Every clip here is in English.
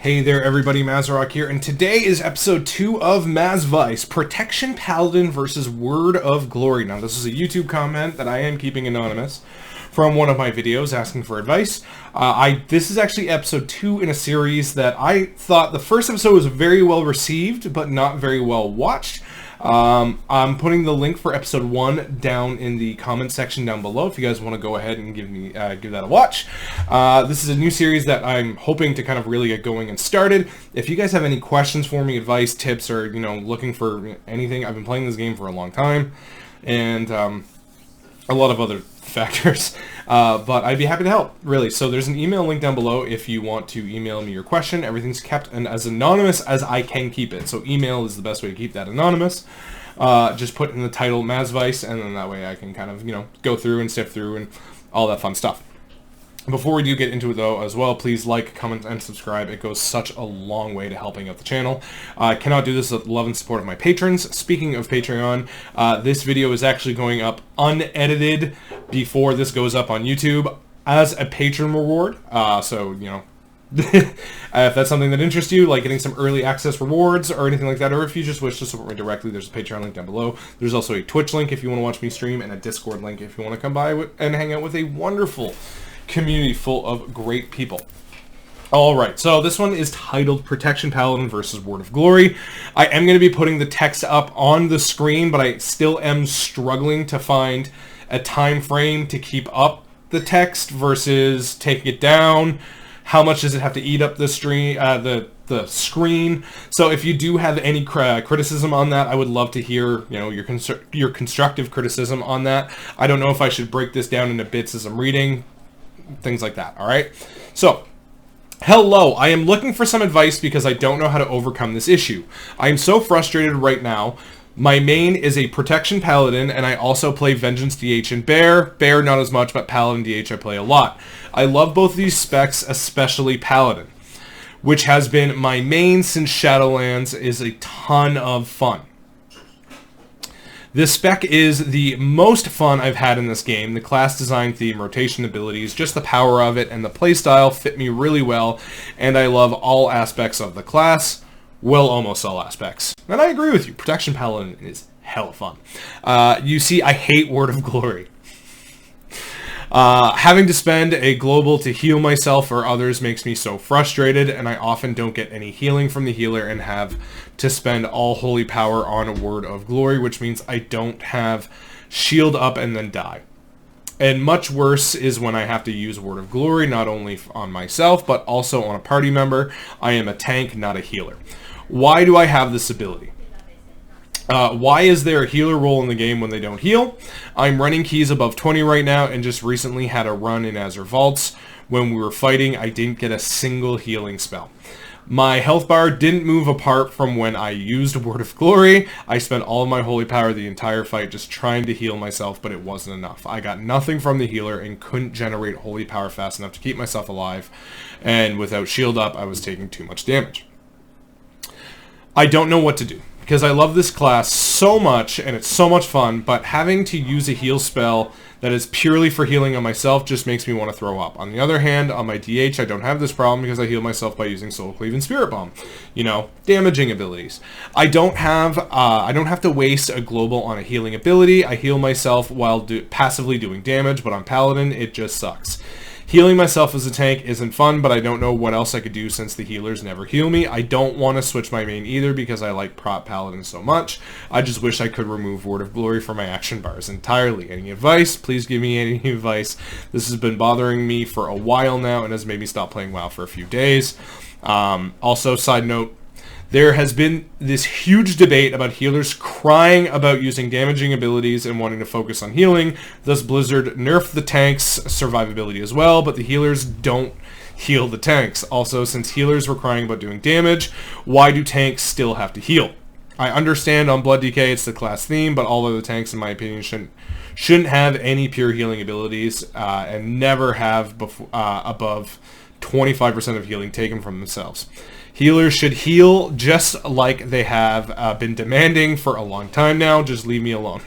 Hey there everybody, Mazrock here, and today is episode 2 of Mazdvice, Protection Paladin versus Word of Glory. Now this is a YouTube comment that I am keeping anonymous from one of my videos asking for advice. This is actually episode 2 in a series that I thought the first episode was very well received, but not very well watched. I'm putting the link for episode 1 down in the comment section down below if you guys want to go ahead and give that a watch. This is a new series that I'm hoping to kind of really get going and started. If you guys have any questions for me, advice, tips, or looking for anything, I've been playing this game for a long time, and a lot of other factors, but I'd be happy to help, really. So there's an email link down below if you want to email me your question. Everything's kept and as anonymous as I can keep it, so email is the best way to keep that anonymous. Just put in the title Mazdvice, and then that way I can kind of go through and sift through and all that fun stuff. Before we do get into it, though, as well, please like, comment, and subscribe. It goes such a long way to helping out the channel. I cannot do this without the love and support of my patrons. Speaking of Patreon, this video is actually going up unedited before this goes up on YouTube as a patron reward. If that's something that interests you, like getting some early access rewards or anything like that, or if you just wish to support me directly, there's a Patreon link down below. There's also a Twitch link if you want to watch me stream, and a Discord link if you want to come by and hang out with a wonderful community full of great people. Alright, so this one is titled Protection Paladin versus Word of Glory. I am going to be putting the text up on the screen, but I still am struggling to find a time frame to keep up the text versus taking it down. How much does it have to eat up the screen? So if you do have any criticism on that, I would love to hear your constructive criticism on that. I don't know if I should break this down into bits as I'm reading. Things like that, alright? So, hello, I am looking for some advice because I don't know how to overcome this issue. I am so frustrated right now. My main is a Protection Paladin, and I also play Vengeance DH and Bear. Bear not as much, but Paladin DH I play a lot. I love both these specs, especially Paladin, which has been my main since Shadowlands is a ton of fun. This spec is the most fun I've had in this game. The class design, theme, rotation abilities, just the power of it, and the playstyle fit me really well, and I love all aspects of the class. Well, almost all aspects. And I agree with you. Protection Paladin is hella fun. You see, I hate Word of Glory. Having to spend a global to heal myself or others makes me so frustrated, and I often don't get any healing from the healer and have to spend all holy power on a Word of Glory, which means I don't have shield up and then die. And much worse is when I have to use Word of Glory, not only on myself, but also on a party member. I am a tank, not a healer. Why do I have this ability? Why is there a healer role in the game when they don't heal? I'm running keys above 20 right now, and just recently had a run in Azure Vaults. When we were fighting, I didn't get a single healing spell. My health bar didn't move apart from when I used Word of Glory. I spent all of my holy power the entire fight just trying to heal myself, but it wasn't enough. I got nothing from the healer and couldn't generate holy power fast enough to keep myself alive, and without shield up, I was taking too much damage. I don't know what to do, because I love this class so much, and it's so much fun, but having to use a heal spell that is purely for healing on myself just makes me want to throw up. On the other hand, on my DH, I don't have this problem because I heal myself by using Soul Cleave and Spirit Bomb. Damaging abilities. I don't have to waste a global on a healing ability. I heal myself while passively doing damage, but on Paladin, it just sucks. Healing myself as a tank isn't fun, but I don't know what else I could do since the healers never heal me. I don't want to switch my main either because I like Prop Paladin so much. I just wish I could remove Word of Glory from my action bars entirely. Any advice? Please give me any advice. This has been bothering me for a while now and has made me stop playing WoW for a few days. Also, side note, there has been this huge debate about healers crying about using damaging abilities and wanting to focus on healing. Thus, Blizzard nerfed the tanks' survivability as well, but the healers don't heal the tanks. Also, since healers were crying about doing damage, why do tanks still have to heal? I understand on Blood DK it's the class theme, but all other tanks, in my opinion, shouldn't have any pure healing abilities and never have above 25% of healing taken from themselves. Healers should heal just like they have been demanding for a long time now. Just leave me alone.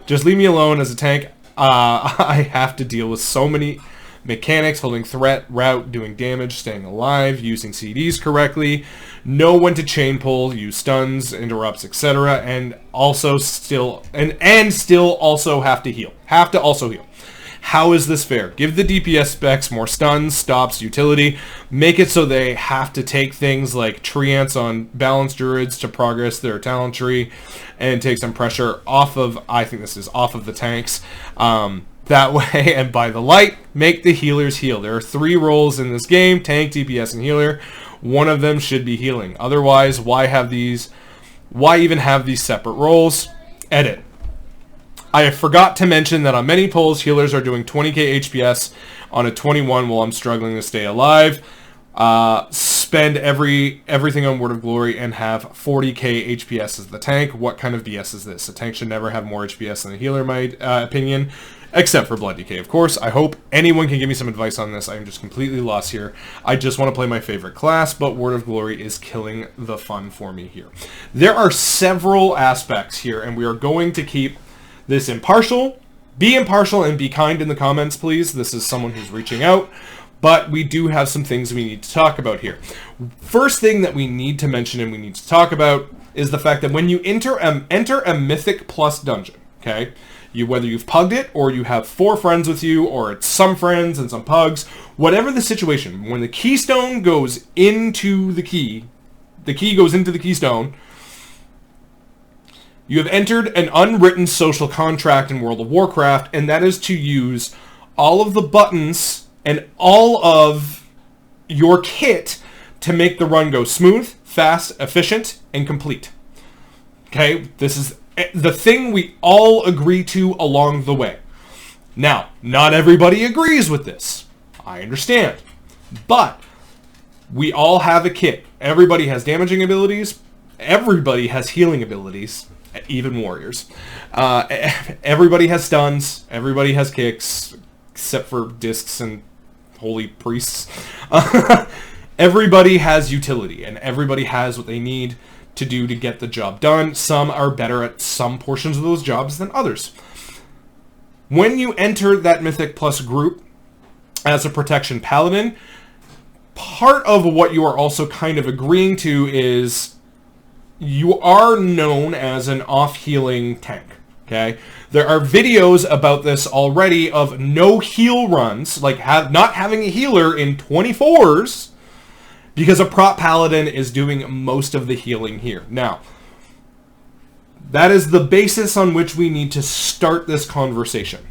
Just leave me alone as a tank. I have to deal with so many mechanics, holding threat, route, doing damage, staying alive, using CDs correctly, know when to chain pull, use stuns, interrupts, etc., and also still also have to heal. Have to also heal. How is this fair? Give the DPS specs more stuns, stops, utility. Make it so they have to take things like treants on balanced druids to progress their talent tree and take some pressure off of, I think this is off of the tanks. That way, and by the light, make the healers heal. There are 3 roles in this game, tank, DPS, and healer. One of them should be healing. Otherwise, why even have these separate roles? Edit. I forgot to mention that on many polls, healers are doing 20k HPS on a 21 while I'm struggling to stay alive. Spend everything on Word of Glory and have 40k HPS as the tank. What kind of BS is this? A tank should never have more HPS than a healer, in my opinion. Except for Blood DK, of course. I hope anyone can give me some advice on this. I am just completely lost here. I just want to play my favorite class, but Word of Glory is killing the fun for me here. There are several aspects here, and we are going to keep this impartial. Be impartial and be kind in the comments, please. This is someone who's reaching out, but we do have some things we need to talk about here. First thing that we need to mention and we need to talk about is the fact that when you enter a Mythic Plus dungeon, okay, whether you've pugged it or you have 4 friends with you or it's some friends and some pugs, whatever the situation, when the keystone goes into the key goes into the keystone, you have entered an unwritten social contract in World of Warcraft, and that is to use all of the buttons and all of your kit to make the run go smooth, fast, efficient, and complete. Okay, this is the thing we all agree to along the way. Now, not everybody agrees with this. I understand. But we all have a kit. Everybody has damaging abilities. Everybody has healing abilities. Even warriors. Everybody has stuns. Everybody has kicks. Except for discs and holy priests. Everybody has utility. And everybody has what they need to do to get the job done. Some are better at some portions of those jobs than others. When you enter that Mythic Plus group as a protection paladin, part of what you are also kind of agreeing to is you are known as an off-healing tank, okay? There are videos about this already of no heal runs, like not having a healer in 24s, because a prop paladin is doing most of the healing here. Now, that is the basis on which we need to start this conversation.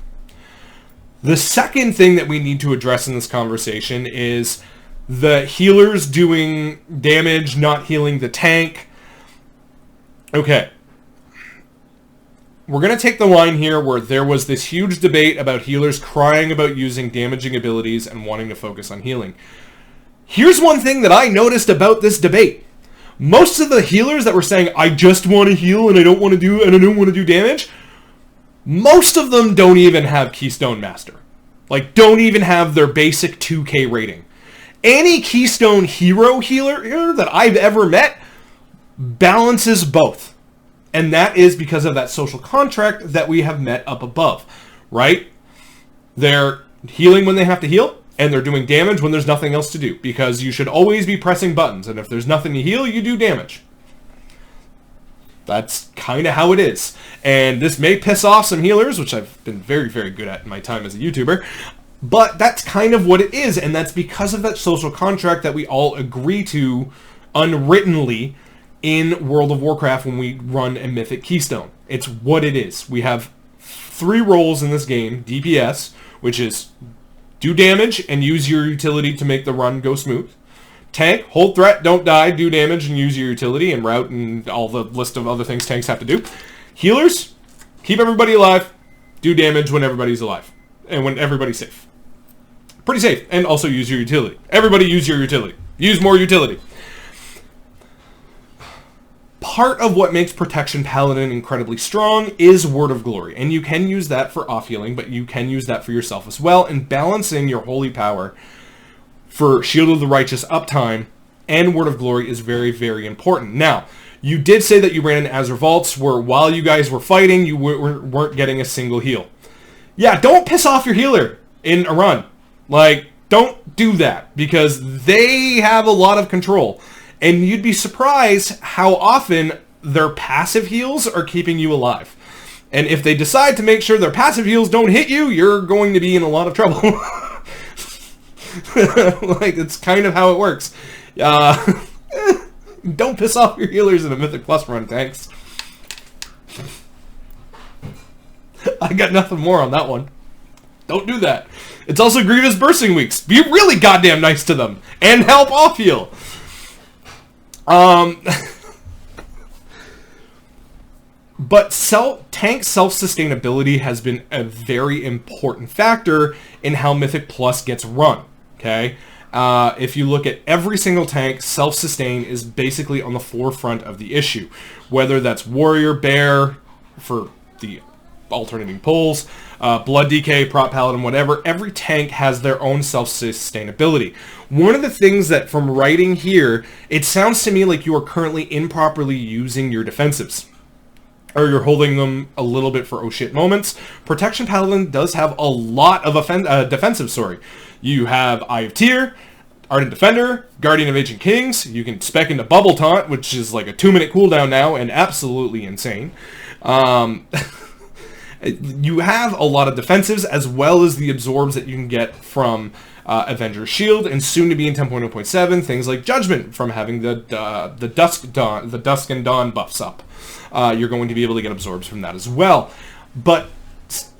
The second thing that we need to address in this conversation is the healers doing damage, not healing the tank. Okay. We're going to take the line here where there was this huge debate about healers crying about using damaging abilities and wanting to focus on healing. Here's one thing that I noticed about this debate. Most of the healers that were saying, I just want to heal and I don't want to do damage, most of them don't even have Keystone Master. Like, don't even have their basic 2k rating. Any Keystone Hero healer that I've ever met balances both. And that is because of that social contract that we have met up above, right? They're healing when they have to heal, and they're doing damage when there's nothing else to do, because you should always be pressing buttons, and if there's nothing to heal, you do damage. That's kind of how it is. And this may piss off some healers, which I've been very, very good at in my time as a YouTuber, but that's kind of what it is, and that's because of that social contract that we all agree to unwrittenly in World of Warcraft when we run a Mythic Keystone. It's what it is. We have 3 roles in this game. DPS, which is do damage and use your utility to make the run go smooth. Tank, hold threat, don't die, do damage and use your utility and route and all the list of other things tanks have to do. Healers, keep everybody alive, do damage when everybody's alive and when everybody's safe. Pretty safe. And also use your utility. Everybody use your utility. Use more utility. Part of what makes Protection Paladin incredibly strong is Word of Glory, and you can use that for off-healing, but you can use that for yourself as well, and balancing your holy power for Shield of the Righteous uptime and Word of Glory is very, very important. Now, you did say that you ran into Azure Vaults where while you guys were fighting, you weren't getting a single heal. Yeah, don't piss off your healer in a run. Like, don't do that, because they have a lot of control. And you'd be surprised how often their passive heals are keeping you alive. And if they decide to make sure their passive heals don't hit you, you're going to be in a lot of trouble. Like, it's kind of how it works. Don't piss off your healers in a Mythic Plus run, thanks. I got nothing more on that one. Don't do that. It's also Grievous Bursting Weeks. Be really goddamn nice to them. And help off heal. But tank self-sustainability has been a very important factor in how Mythic Plus gets run. Okay? If you look at every single tank, self-sustain is basically on the forefront of the issue. Whether that's Warrior, Bear, for the alternating pulls, Blood DK, Prot Paladin, whatever, every tank has their own self-sustainability. One of the things that, from writing here, it sounds to me like you are currently improperly using your defensives. Or you're holding them a little bit for oh shit moments. Protection Paladin does have a lot of defensive, You have Eye of Tyr, Ardent Defender, Guardian of Ancient Kings. You can spec into Bubble Taunt, which is like a 2-minute cooldown now, and absolutely insane. You have a lot of defensives, as well as the absorbs that you can get from Avenger's Shield, and soon to be in 10.0.7, things like Judgment from having the Dusk and Dawn buffs up. You're going to be able to get absorbs from that as well. But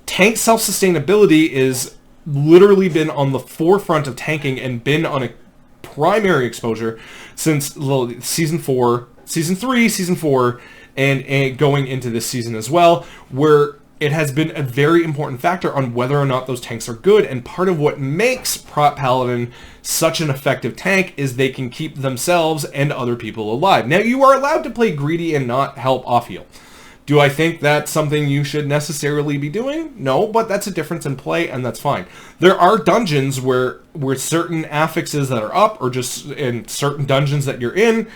tank self-sustainability is literally been on the forefront of tanking and been on a primary exposure since season 3, season 4, and going into this season as well, where it has been a very important factor on whether or not those tanks are good. And part of what makes Prot Paladin such an effective tank is they can keep themselves and other people alive. Now, you are allowed to play greedy and not help off heal. Do I think that's something you should necessarily be doing? No, but that's a difference in play, and that's fine. There are dungeons where certain affixes that are up, or just in certain dungeons that you're in,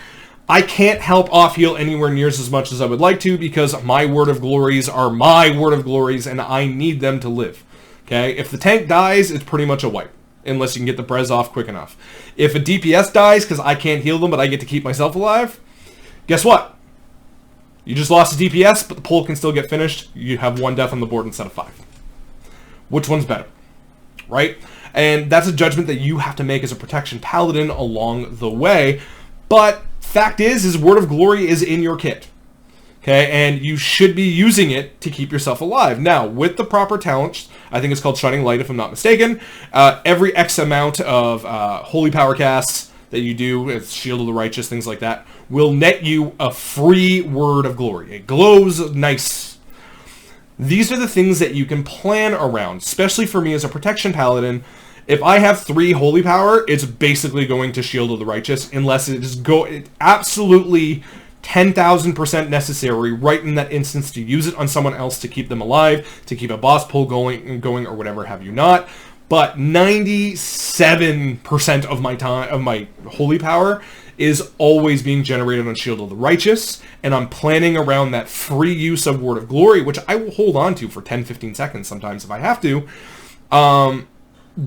I can't help off heal anywhere near as much as I would like to, because my Word of Glories are my Word of Glories, and I need them to live. Okay? If the tank dies, it's pretty much a wipe, unless you can get the Prez off quick enough. If a DPS dies because I can't heal them, but I get to keep myself alive, guess what? You just lost a DPS, but the pull can still get finished. You have 1 death on the board instead of 5. Which one's better? Right? And that's a judgment that you have to make as a Protection Paladin along the way. But fact is Word of Glory is in your kit. Okay, and you should be using it to keep yourself alive. Now, with the proper talents, I think it's called Shining Light if I'm not mistaken, every X amount of Holy Power casts that you do, it's Shield of the Righteous, things like that, will net you a free Word of Glory. It glows nice. These are the things that you can plan around, especially for me as a Protection Paladin. If I have 3 Holy Power, it's basically going to Shield of the Righteous, unless it is absolutely 10,000% necessary right in that instance to use it on someone else to keep them alive, to keep a boss pull going, or whatever have you not. But 97% of my time, of my Holy Power, is always being generated on Shield of the Righteous, and I'm planning around that free use of Word of Glory, which I will hold on to for 10-15 seconds sometimes if I have to,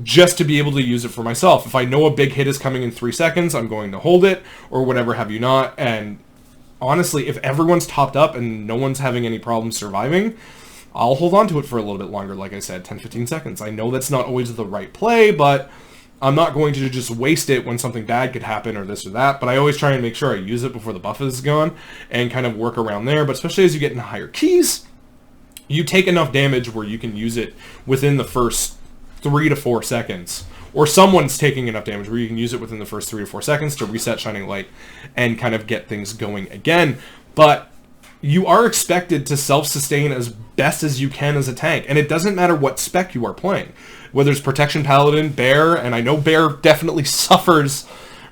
just to be able to use it for myself. If I know a big hit is coming in 3 seconds, I'm going to hold it, or whatever have you not. And honestly, if everyone's topped up and no one's having any problems surviving, I'll hold on to it for a little bit longer, like I said, 10-15 seconds. I know that's not always the right play, but I'm not going to just waste it when something bad could happen or this or that, but I always try and make sure I use it before the buff is gone and kind of work around there. But especially as you get into higher keys, you take enough damage where you can use it within the first 3 to 4 seconds, or someone's taking enough damage where you can use it within the first 3 to 4 seconds to reset Shining Light and kind of get things going again. But you are expected to self-sustain as best as you can as a tank, and it doesn't matter what spec you are playing, whether it's Protection Paladin, Bear, and I know Bear definitely suffers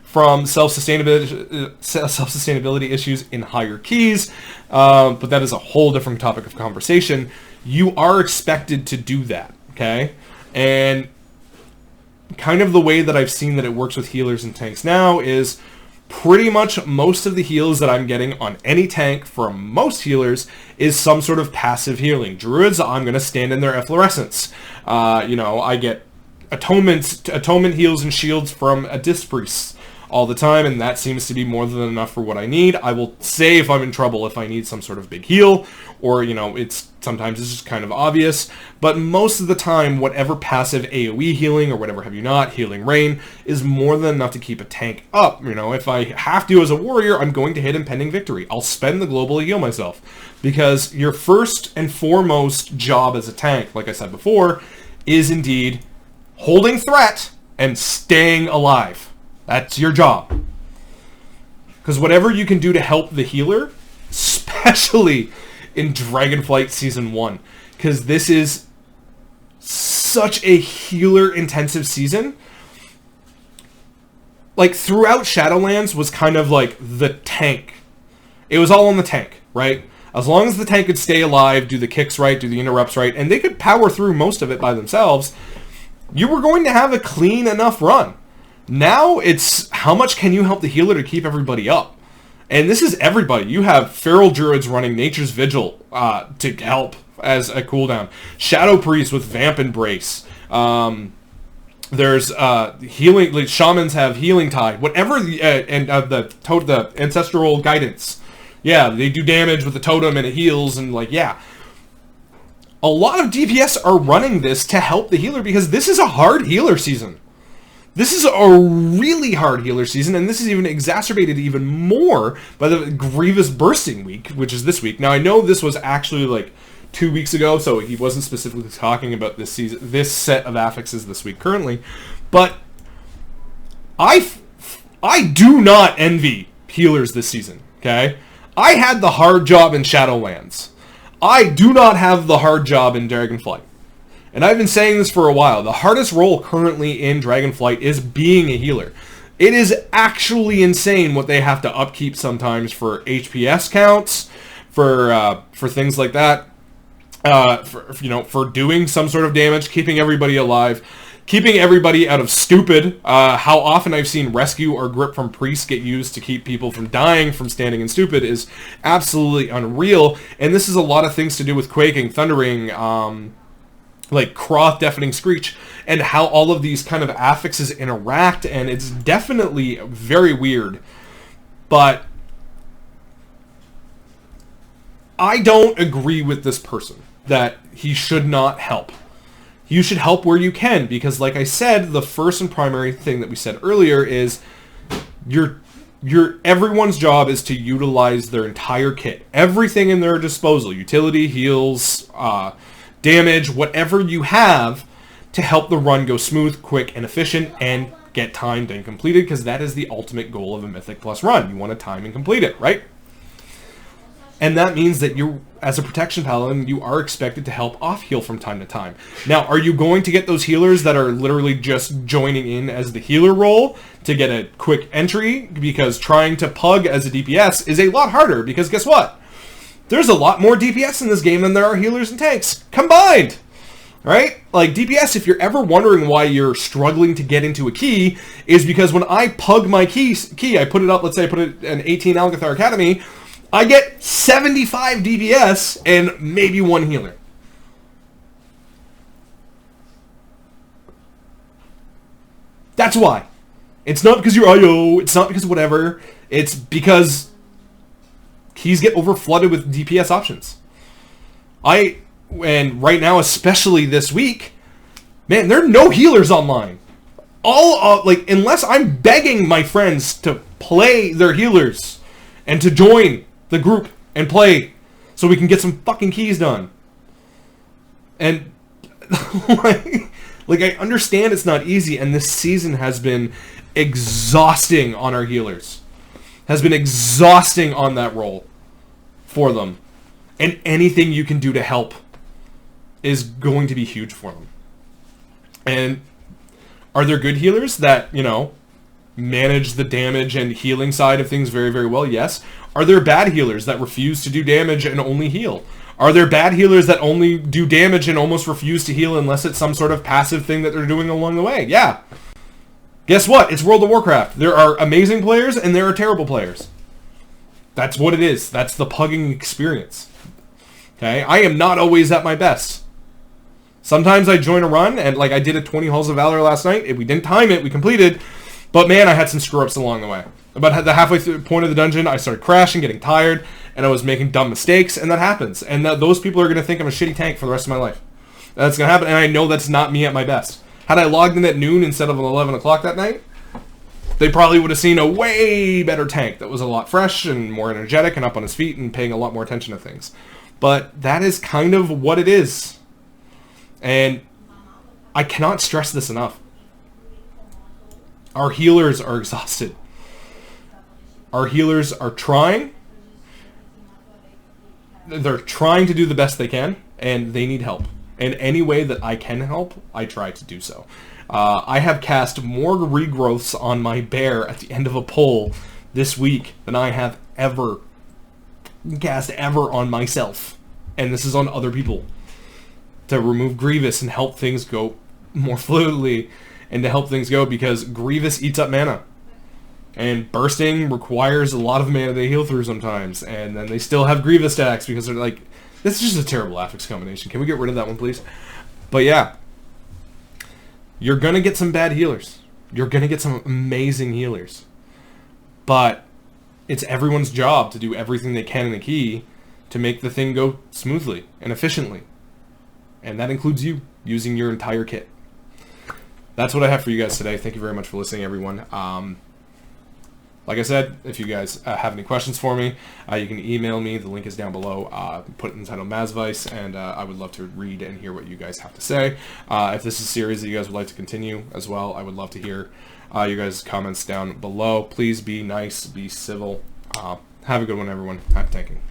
from self-sustainability issues in higher keys, but that is a whole different topic of conversation. You are expected to do that, okay? And kind of the way that I've seen that it works with healers and tanks now is pretty much most of the heals that I'm getting on any tank from most healers is some sort of passive healing. Druids, I'm going to stand in their efflorescence. I get atonement heals and shields from a disc priest all the time, and that seems to be more than enough for what I need. I will say if I'm in trouble, if I need some sort of big heal, or, you know, sometimes it's just kind of obvious, but most of the time, whatever passive AoE healing, or whatever have you not, healing rain, is more than enough to keep a tank up. You know, if I have to as a warrior, I'm going to hit impending victory. I'll spend the global to heal myself, because your first and foremost job as a tank, like I said before, is indeed holding threat and staying alive. That's your job. Because whatever you can do to help the healer, especially in Dragonflight Season 1, because this is such a healer-intensive season. Like, throughout Shadowlands was kind of like the tank. It was all on the tank, right? As long as the tank could stay alive, do the kicks right, do the interrupts right, and they could power through most of it by themselves, you were going to have a clean enough run. Now it's how much can you help the healer to keep everybody up? And this is everybody. You have Feral Druids running Nature's Vigil to help as a cooldown. Shadow Priests with Vamp Embrace. There's healing. Like, Shamans have Healing Tide. Whatever, the Ancestral Guidance. Yeah, they do damage with the totem and it heals, and like, yeah. A lot of DPS are running this to help the healer because this is a hard healer season. This is a really hard healer season, and this is even exacerbated even more by the Grievous Bursting week, which is this week. Now, I know this was actually like 2 weeks ago, so he wasn't specifically talking about this season, this set of affixes this week currently, but I do not envy healers this season, okay? I had the hard job in Shadowlands. I do not have the hard job in Dragonflight. And I've been saying this for a while. The hardest role currently in Dragonflight is being a healer. It is actually insane what they have to upkeep sometimes for HPS counts, for things like that, for doing some sort of damage, keeping everybody alive, keeping everybody out of stupid. How often I've seen rescue or grip from priests get used to keep people from dying from standing in stupid is absolutely unreal. And this is a lot of things to do with quaking, thundering, like Croth, Deafening Screech, and how all of these kind of affixes interact, and it's definitely very weird. But I don't agree with this person that he should not help. You should help where you can, because like I said, the first and primary thing that we said earlier is everyone's job is to utilize their entire kit. Everything in their disposal, utility, heals, damage, whatever you have to help the run go smooth, quick, and efficient, and get timed and completed, because that is the ultimate goal of a Mythic Plus run. You want to time and complete it, right? And that means that you, as a protection paladin, you are expected to help off-heal from time to time. Now, are you going to get those healers that are literally just joining in as the healer role to get a quick entry? Because trying to pug as a DPS is a lot harder, because guess what? There's a lot more DPS in this game than there are healers and tanks combined, right? Like, DPS, if you're ever wondering why you're struggling to get into a key, is because when I pug my key, I put it up, let's say I put it in 18 Algathar Academy, I get 75 DPS and maybe one healer. That's why. It's not because you're IO, it's not because of whatever, it's because keys get overflooded with DPS options. And right now, especially this week, man, there are no healers online. Unless I'm begging my friends to play their healers and to join the group and play so we can get some fucking keys done. And like I understand it's not easy, and this season has been exhausting on our healers. Has been exhausting on that role for them. And anything you can do to help is going to be huge for them. And are there good healers that, manage the damage and healing side of things very, very well? Yes. Are there bad healers that refuse to do damage and only heal? Are there bad healers that only do damage and almost refuse to heal unless it's some sort of passive thing that they're doing along the way? Yeah. Guess what? It's World of Warcraft. There are amazing players and there are terrible players. That's what it is. That's the pugging experience. Okay? I am not always at my best. Sometimes I join a run, and like I did a 20 Halls of Valor last night. If we didn't time it, we completed. But man, I had some screw-ups along the way. About the halfway through the point of the dungeon, I started crashing, getting tired, and I was making dumb mistakes, and that happens. And those people are going to think I'm a shitty tank for the rest of my life. That's going to happen, and I know that's not me at my best. Had I logged in at noon instead of 11 o'clock that night, they probably would have seen a way better tank that was a lot fresh and more energetic and up on his feet and paying a lot more attention to things. But that is kind of what it is. And I cannot stress this enough. Our healers are exhausted. Our healers are trying. They're trying to do the best they can, and they need help. And any way that I can help, I try to do so. I have cast more regrowths on my bear at the end of a pull this week than I have ever cast ever on myself. And this is on other people. To remove Grievous and help things go more fluidly, and to help things go because Grievous eats up mana. And bursting requires a lot of mana to heal through sometimes. And then they still have Grievous stacks because they're like, this is just a terrible affix combination. Can we get rid of that one, please? But yeah. You're going to get some bad healers. You're going to get some amazing healers. But it's everyone's job to do everything they can in the key to make the thing go smoothly and efficiently. And that includes you using your entire kit. That's what I have for you guys today. Thank you very much for listening, everyone. Like I said, if you guys have any questions for me, you can email me. The link is down below. Put it in the title Mazdvice, and I would love to read and hear what you guys have to say. If this is a series that you guys would like to continue as well, I would love to hear you guys' comments down below. Please be nice, be civil. Have a good one, everyone. Happy tanking.